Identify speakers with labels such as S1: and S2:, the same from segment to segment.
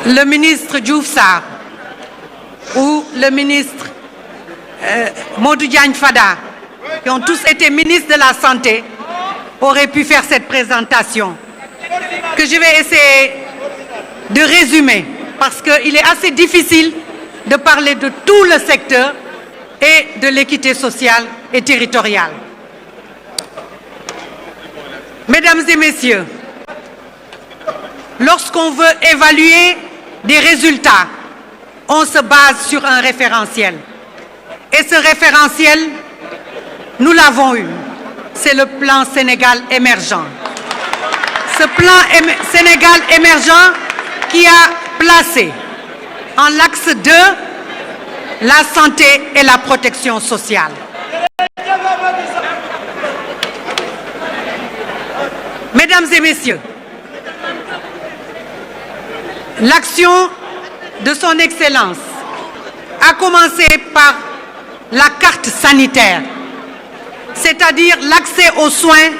S1: le ministre Diouf Sarr ou le ministre Modou Diagne Fada, qui ont tous été ministres de la Santé, auraient pu faire cette présentation, que je vais essayer de résumer, parce qu'il est assez difficile de parler de tout le secteur et de l'équité sociale et territoriale. Mesdames et messieurs, lorsqu'on veut évaluer des résultats, on se base sur un référentiel. Et ce référentiel, nous l'avons eu. C'est le plan Sénégal émergent. Ce plan Sénégal émergent qui a placé en l'axe 2 la santé et la protection sociale. Mesdames et messieurs, l'action de son Excellence a commencé par la carte sanitaire, c'est-à-dire l'accès aux soins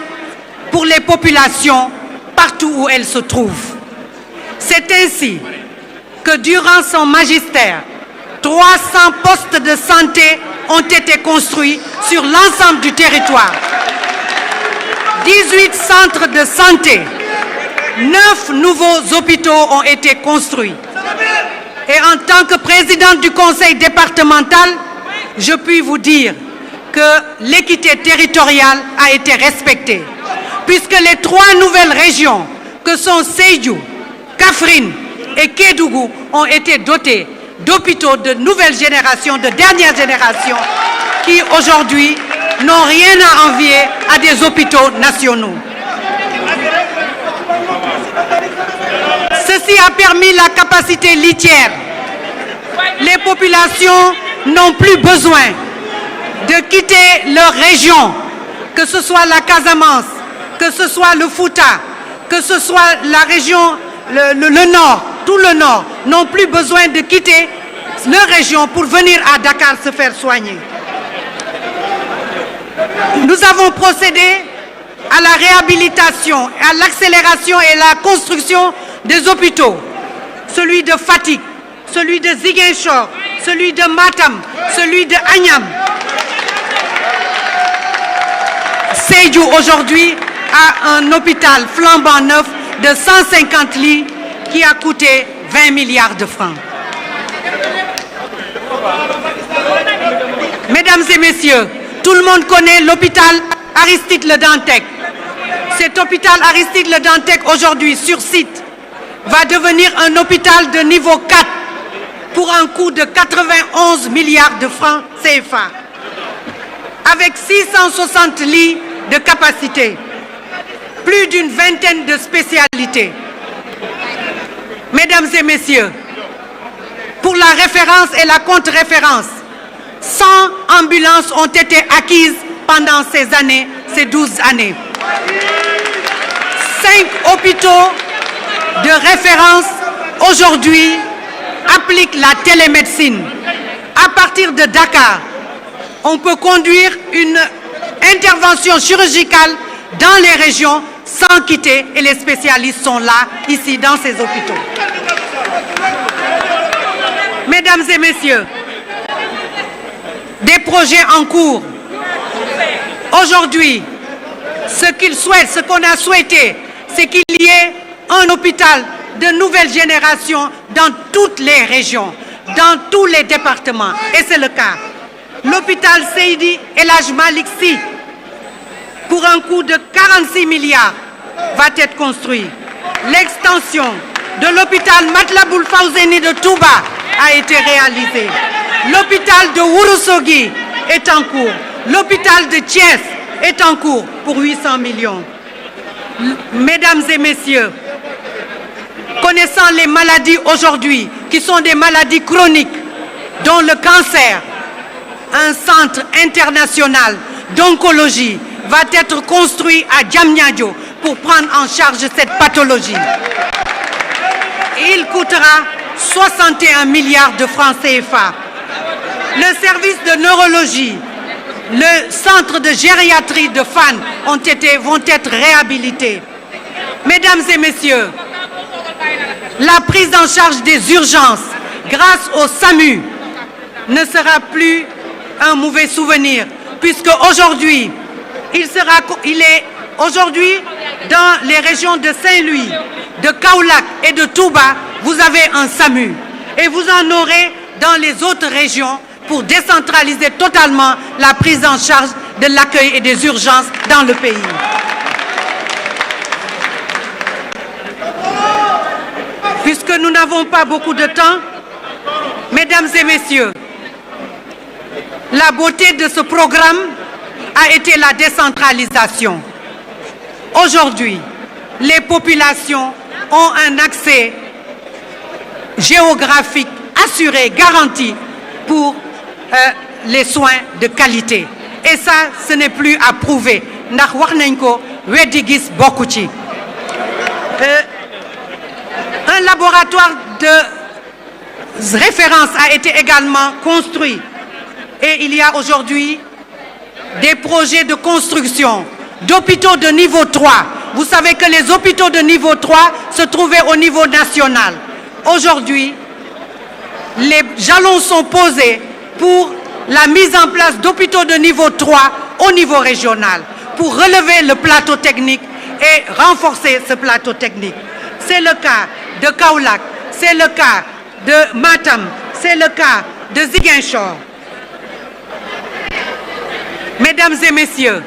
S1: pour les populations partout où elles se trouvent. C'est ainsi que durant son magistère, 300 postes de santé ont été construits sur l'ensemble du territoire. 18 centres de santé, 9 nouveaux hôpitaux ont été construits. Et en tant que présidente du conseil départemental, je puis vous dire que l'équité territoriale a été respectée, puisque les 3 nouvelles régions que sont Sédhiou, Kaffrine et Kédougou ont été dotées d'hôpitaux de nouvelle génération, de dernière génération, qui aujourd'hui n'ont rien à envier à des hôpitaux nationaux. Ceci a permis la capacité litière. Les populations n'ont plus besoin de quitter leur région, que ce soit la Casamance, que ce soit le Fouta, que ce soit la région, le Nord, tout le Nord, n'ont plus besoin de quitter leur région pour venir à Dakar se faire soigner. Nous avons procédé à la réhabilitation, à l'accélération et la construction des hôpitaux. Celui de Fatick, celui de Ziguinchor, celui de Matam, celui de Agnam. Sédhiou aujourd'hui a un hôpital flambant neuf de 150 lits qui a coûté 20 milliards de francs. Mesdames et messieurs, tout le monde connaît l'hôpital Aristide Le Dantec. Cet hôpital Aristide Le Dantec aujourd'hui sur site va devenir un hôpital de niveau 4 pour un coût de 91 milliards de francs CFA, avec 660 lits de capacité, plus d'une vingtaine de spécialités. Mesdames et messieurs, pour la référence et la contre-référence, 100 ambulances ont été acquises pendant ces années, ces 12 années. 5 hôpitaux de référence aujourd'hui appliquent la télémédecine. À partir de Dakar, on peut conduire une intervention chirurgicale dans les régions sans quitter, et les spécialistes sont là, ici, dans ces hôpitaux. Mesdames et messieurs, des projets en cours. Aujourd'hui, ce qu'ils souhaitent, ce qu'on a souhaité, c'est qu'il y ait un hôpital de nouvelle génération dans toutes les régions, dans tous les départements, et c'est le cas. L'hôpital Seydi El Hadji Malick Sy, pour un coût de 46 milliards, va être construit. L'extension de l'hôpital Matlaboul Fawzeyni de Touba a été réalisée. L'hôpital de Ourossogui est en cours. L'hôpital de Thiès est en cours pour 800 millions. Mesdames et messieurs, connaissant les maladies aujourd'hui, qui sont des maladies chroniques, dont le cancer, un centre international d'oncologie va être construit à Diamniadio pour prendre en charge cette pathologie. Il coûtera 61 milliards de francs CFA. Le service de neurologie, le centre de gériatrie de Fann vont être réhabilités. Mesdames et messieurs, La prise en charge des urgences grâce au SAMU ne sera plus un mauvais souvenir, puisque aujourd'hui, il est aujourd'hui dans les régions de Saint-Louis, de Kaolack et de Touba, vous avez un SAMU. Et vous en aurez dans les autres régions pour décentraliser totalement la prise en charge de l'accueil et des urgences dans le pays. Puisque nous n'avons pas beaucoup de temps, mesdames et messieurs, la beauté de ce programme a été la décentralisation. Aujourd'hui, les populations ont un accès géographique assuré, garanti pour les soins de qualité. Et ça, ce n'est plus à prouver. Ndax wax nañ ko weddi gis bokku ci. Un laboratoire de référence a été également construit. Et il y a aujourd'hui des projets de construction d'hôpitaux de niveau 3. Vous savez que les hôpitaux de niveau 3 se trouvaient au niveau national. Aujourd'hui, les jalons sont posés pour la mise en place d'hôpitaux de niveau 3 au niveau régional, pour relever le plateau technique et renforcer ce plateau technique. C'est le cas de Kaolack, c'est le cas de Matam, c'est le cas de Ziguinchor. Mesdames et messieurs,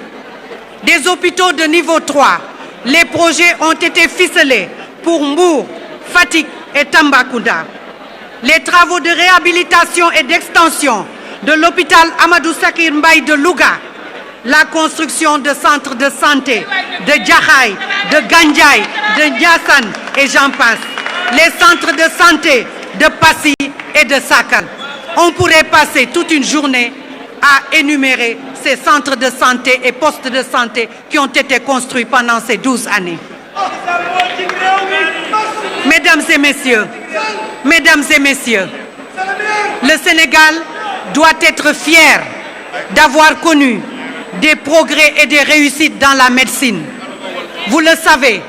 S1: des hôpitaux de niveau 3, les projets ont été ficelés pour Mbour, Fatick et Tambacounda. Les travaux de réhabilitation et d'extension de l'hôpital Amadou Sakir Mbaye de Louga, la construction de centres de santé de Jaxaay, de Gandiaye, de Ndiassane et j'en passe. Les centres de santé de Passy et de Sakal. On pourrait passer toute une journée à énumérer ces centres de santé et postes de santé qui ont été construits pendant ces 12 années. Mesdames et messieurs, le Sénégal doit être fier d'avoir connu des progrès et des réussites dans la médecine. Vous le savez,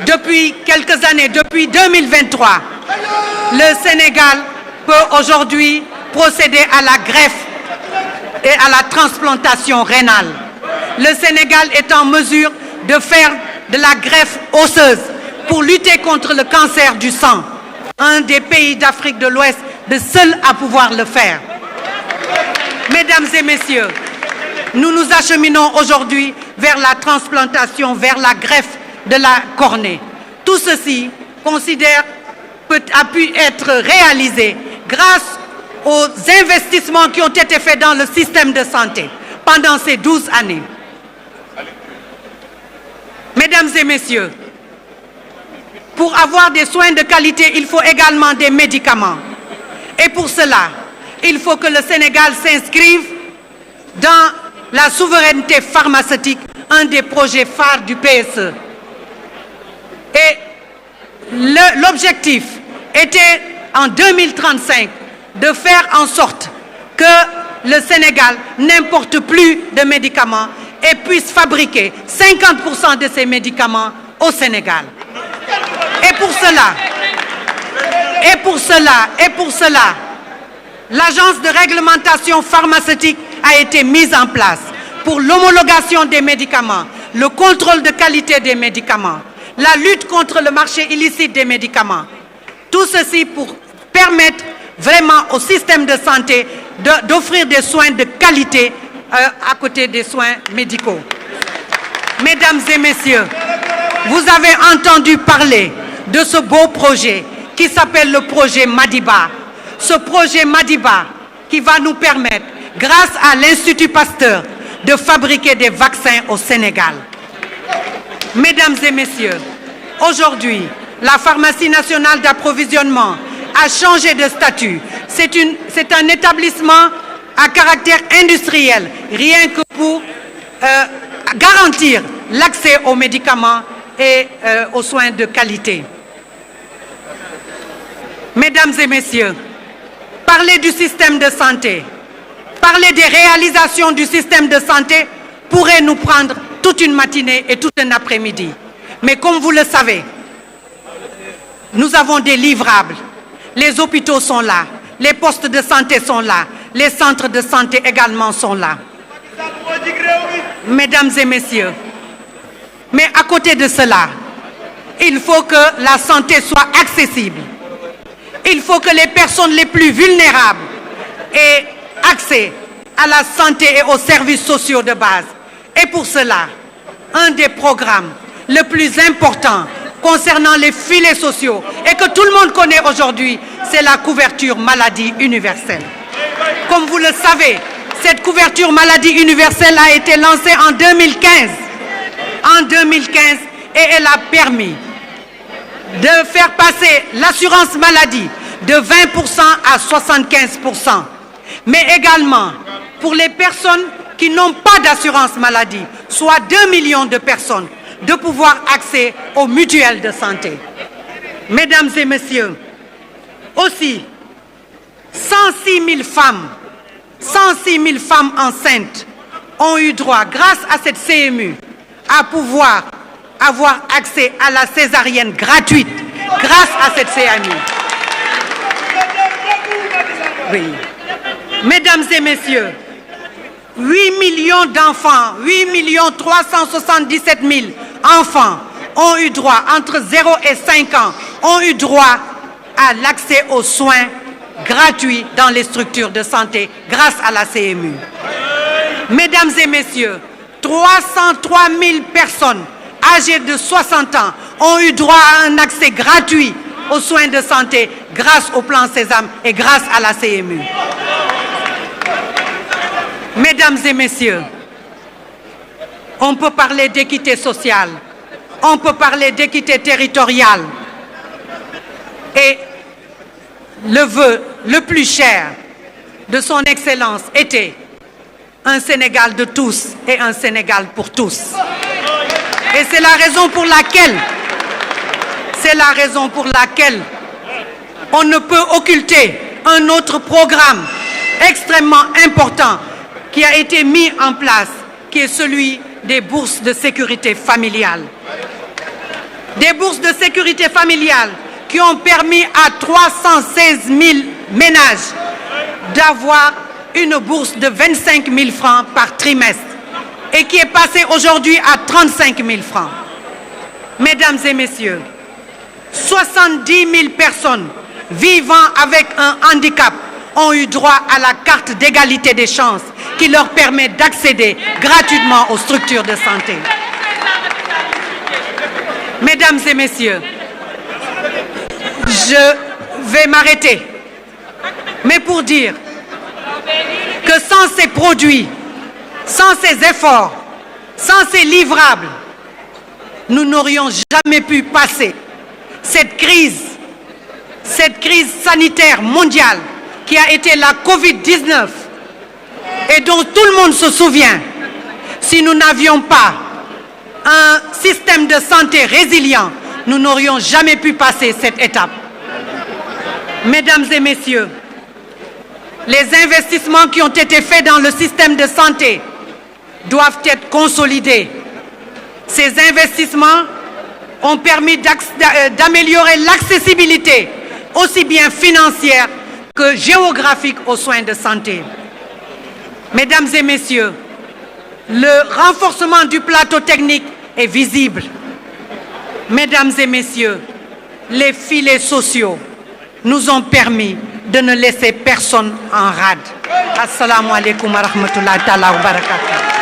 S1: depuis quelques années, depuis 2023, le Sénégal peut aujourd'hui procéder à la greffe et à la transplantation rénale. Le Sénégal est en mesure de faire de la greffe osseuse pour lutter contre le cancer du sang. Un des pays d'Afrique de l'Ouest, le seul à pouvoir le faire. Mesdames et messieurs, nous nous acheminons aujourd'hui vers la transplantation, vers la greffe de la cornée. Tout ceci, a pu être réalisé grâce aux investissements qui ont été faits dans le système de santé pendant ces 12 années. Mesdames et messieurs, pour avoir des soins de qualité, il faut également des médicaments. Et pour cela, il faut que le Sénégal s'inscrive dans la souveraineté pharmaceutique, un des projets phares du PSE. Et l'objectif était en 2035 de faire en sorte que le Sénégal n'importe plus de médicaments et puisse fabriquer 50% de ces médicaments au Sénégal. Et pour cela, l'agence de réglementation pharmaceutique a été mise en place pour l'homologation des médicaments, le contrôle de qualité des médicaments, la lutte contre le marché illicite des médicaments. Tout ceci pour permettre vraiment au système de santé d'offrir des soins de qualité à côté des soins médicaux. Mesdames et messieurs, vous avez entendu parler de ce beau projet qui s'appelle le projet Madiba. Ce projet Madiba qui va nous permettre, grâce à l'Institut Pasteur, de fabriquer des vaccins au Sénégal. Mesdames et messieurs, aujourd'hui, la pharmacie nationale d'approvisionnement a changé de statut. C'est un établissement à caractère industriel, rien que pour garantir l'accès aux médicaments et aux soins de qualité. Mesdames et messieurs, parler du système de santé, parler des réalisations du système de santé pourrait nous prendre toute une matinée et tout un après-midi. Mais comme vous le savez, Nous avons des livrables. Les hôpitaux sont là. Les postes de santé sont là. Les centres de santé également sont là. Mesdames et messieurs, mais à côté de cela, il faut que la santé soit accessible. Il faut que les personnes les plus vulnérables aient accès à la santé et aux services sociaux de base. Et pour cela, un des programmes le plus important concernant les filets sociaux et que tout le monde connaît aujourd'hui, c'est la couverture maladie universelle. Comme vous le savez, cette couverture maladie universelle a été lancée en 2015. En 2015, et elle a permis de faire passer l'assurance maladie de 20% à 75%. Mais également, pour les personnes qui n'ont pas d'assurance maladie, soit 2 millions de personnes, de pouvoir accéder aux mutuelles de santé. Mesdames et messieurs, aussi, 106 000 femmes enceintes ont eu droit, grâce à cette CMU, à pouvoir avoir accès à la césarienne gratuite, grâce à cette CMU. Oui. Mesdames et messieurs, 8 millions d'enfants, 8 377 000 enfants ont eu droit, entre 0 et 5 ans, ont eu droit à l'accès aux soins gratuits dans les structures de santé grâce à la CMU. Mesdames et messieurs, 303 000 personnes âgées de 60 ans ont eu droit à un accès gratuit aux soins de santé grâce au plan Sésame et grâce à la CMU. Mesdames et messieurs, on peut parler d'équité sociale, on peut parler d'équité territoriale. Et le vœu le plus cher de son Excellence était un Sénégal de tous et un Sénégal pour tous. Et c'est la raison pour laquelle on ne peut occulter un autre programme extrêmement important qui a été mis en place, qui est celui des bourses de sécurité familiale. Des bourses de sécurité familiale qui ont permis à 316 000 ménages d'avoir une bourse de 25 000 francs par trimestre et qui est passée aujourd'hui à 35 000 francs. Mesdames et messieurs, 70 000 personnes vivant avec un handicap ont eu droit à la carte d'égalité des chances qui leur permet d'accéder gratuitement aux structures de santé. Mesdames et messieurs, je vais m'arrêter, mais pour dire que sans ces produits, sans ces efforts, sans ces livrables, nous n'aurions jamais pu passer cette crise sanitaire mondiale qui a été la Covid-19 et dont tout le monde se souvient. Si nous n'avions pas un système de santé résilient, nous n'aurions jamais pu passer cette étape. Mesdames et messieurs, les investissements qui ont été faits dans le système de santé doivent être consolidés. Ces investissements ont permis d'améliorer l'accessibilité, aussi bien financière que géographique, aux soins de santé. Mesdames et messieurs, le renforcement du plateau technique est visible. Mesdames et messieurs, les filets sociaux nous ont permis de ne laisser personne en rade. Assalamu alaikum wa rahmatullahi wa barakatuh.